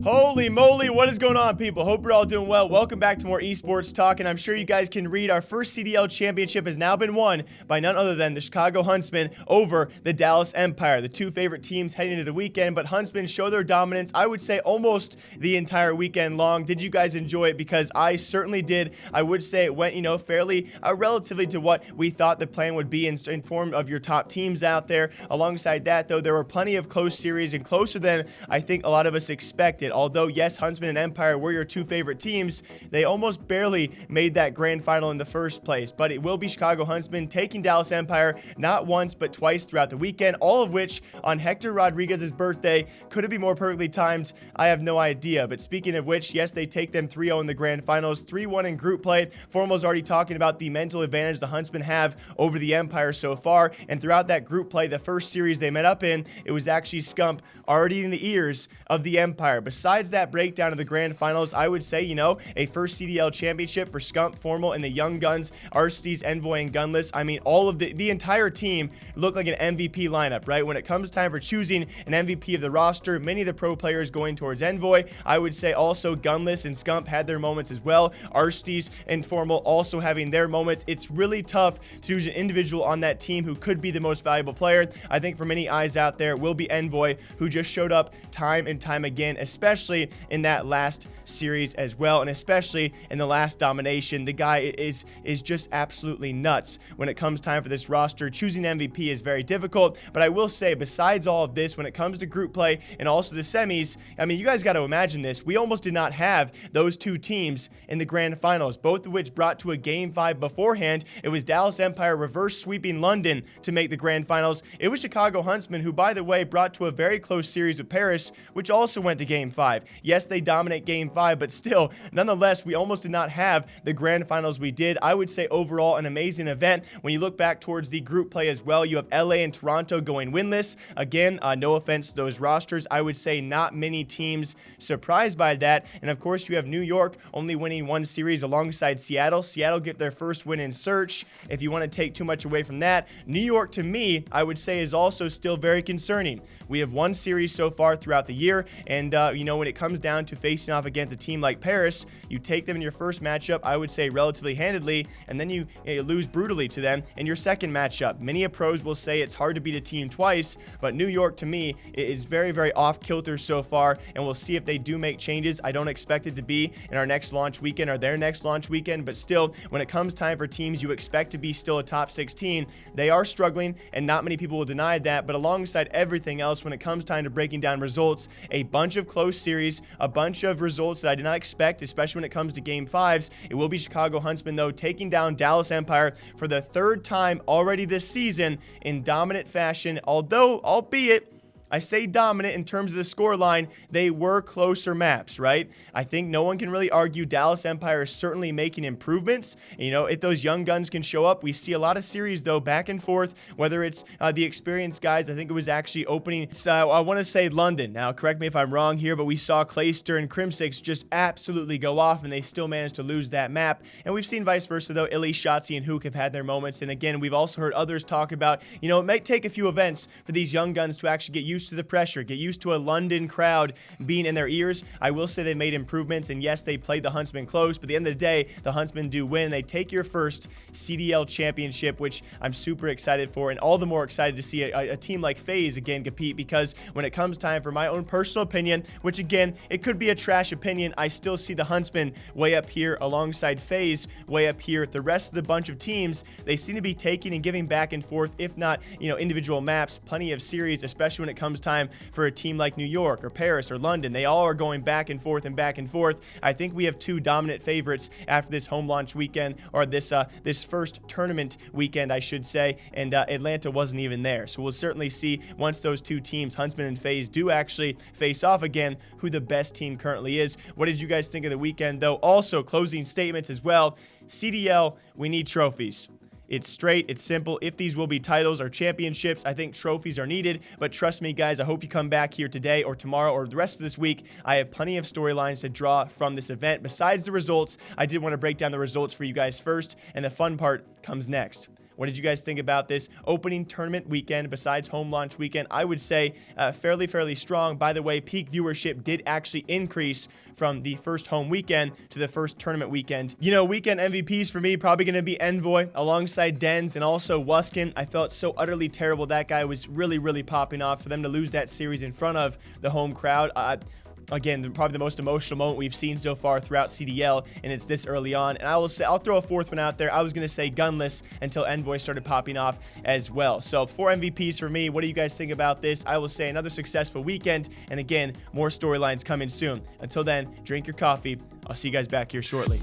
Holy moly, what is going on, people? Hope you're all doing well. Welcome back to more esports talk, and I'm sure you guys can read our first CDL championship has now been won by none other than the Chicago Huntsmen over the Dallas Empire, the two favorite teams heading into the weekend. But Huntsmen show their dominance, I would say, almost the entire weekend long. Did you guys enjoy it? Because I certainly did. I would say it went, fairly relatively to what we thought the plan would be in form of your top teams out there. Alongside that, though, there were plenty of close series and closer than I think a lot of us expected. Although, yes, Huntsman and Empire were your two favorite teams, they almost barely made that grand final in the first place. But it will be Chicago Huntsmen taking Dallas Empire not once but twice throughout the weekend, all of which on Hector Rodriguez's birthday. Could it be more perfectly timed? I have no idea. But speaking of which, yes, they take them 3-0 in the grand finals, 3-1 in group play. Formal's already talking about the mental advantage the Huntsmen have over the Empire so far. And throughout that group play, the first series they met up in, it was actually Scump already in the ears of the Empire. Besides that breakdown of the grand finals, I would say, a first CDL championship for Scump, Formal, and the Young Guns, Aristides, Envoy, and Gunless. I mean, all of the entire team looked like an MVP lineup, right? When it comes time for choosing an MVP of the roster, many of the pro players going towards Envoy. I would say also Gunless and Scump had their moments as well. Aristides and Formal also having their moments. It's really tough to choose an individual on that team who could be the most valuable player. I think for many eyes out there, it will be Envoy, who just showed up time and time again, especially in that last series as well, and especially in the last domination. The guy is just absolutely nuts when it comes time for this roster. Choosing MVP is very difficult, but I will say, besides all of this, when it comes to group play and also the semis, I mean, you guys got to imagine this. We almost did not have those two teams in the grand finals, both of which brought to a game 5 beforehand. It was Dallas Empire reverse sweeping London to make the grand finals. It was Chicago Huntsmen, who, by the way, brought to a very close series with Paris, which also went to game 5. Yes, they dominate game 5, but still, nonetheless, we almost did not have the grand finals we did. I would say overall an amazing event. When you look back towards the group play as well, you have LA and Toronto going winless. Again, no offense to those rosters. I would say not many teams surprised by that. And of course, you have New York only winning one series alongside Seattle. Seattle get their first win in search. If you want to take too much away from that, New York, to me, I would say is also still very concerning. We have one series so far throughout the year, and when it comes down to facing off against a team like Paris, you take them in your first matchup, I would say relatively handedly, and then you lose brutally to them in your second matchup. Many pros will say it's hard to beat a team twice, but New York, to me, is very, very off kilter so far, and we'll see if they do make changes. I don't expect it to be in our next launch weekend or their next launch weekend, but still, when it comes time for teams you expect to be still a top 16, they are struggling, and not many people will deny that. But alongside everything else, when it comes time to breaking down results, a bunch of close series, a bunch of results that I did not expect, especially when it comes to game 5s. It will be Chicago Huntsmen, though, taking down Dallas Empire for the third time already this season in dominant fashion, although, albeit, I say dominant in terms of the scoreline, they were closer maps, right? I think no one can really argue Dallas Empire is certainly making improvements. If those young guns can show up, we see a lot of series, though, back and forth, whether it's the experienced guys. I think it was actually opening, I want to say London. Now, correct me if I'm wrong here, but we saw Clayster and Crimsix just absolutely go off, and they still managed to lose that map. And we've seen vice versa, though. Illy, Shotzi, and Hook have had their moments. And again, we've also heard others talk about, it might take a few events for these young guns to actually get used to the pressure, get used to a London crowd being in their ears. I will say they made improvements, and yes, they played the Huntsmen close, but at the end of the day, the Huntsmen do win. They take your first CDL championship, which I'm super excited for, and all the more excited to see a team like FaZe again compete, because when it comes time for my own personal opinion, which again, it could be a trash opinion, I still see the Huntsmen way up here alongside FaZe way up here. The rest of the bunch of teams, they seem to be taking and giving back and forth, if not, individual maps, plenty of series, especially when it comes time for a team like New York or Paris or London. They all are going back and forth and back and forth. I think we have two dominant favorites after this home launch weekend, or this first tournament weekend, I should say, and Atlanta wasn't even there. So we'll certainly see once those two teams, Huntsman and FaZe, do actually face off again, who the best team currently is. What did you guys think of the weekend, though? Also, closing statements as well. CDL, we need trophies. It's straight, it's simple. If these will be titles or championships, I think trophies are needed. But trust me, guys, I hope you come back here today or tomorrow or the rest of this week. I have plenty of storylines to draw from this event. Besides the results, I did want to break down the results for you guys first, and the fun part comes next. What did you guys think about this opening tournament weekend besides home launch weekend? I would say fairly strong. By the way, peak viewership did actually increase from the first home weekend to the first tournament weekend. You know, weekend MVPs for me, probably going to be Envoy alongside Dens and also Wuskin. I felt so utterly terrible. That guy was really popping off. For them to lose that series in front of the home crowd, again, probably the most emotional moment we've seen so far throughout CDL, and it's this early on. And I will say, I'll throw a fourth one out there. I was going to say Gunless until Envoy started popping off as well. So 4 MVPs for me. What do you guys think about this? I will say another successful weekend, and again, more storylines coming soon. Until then, drink your coffee. I'll see you guys back here shortly.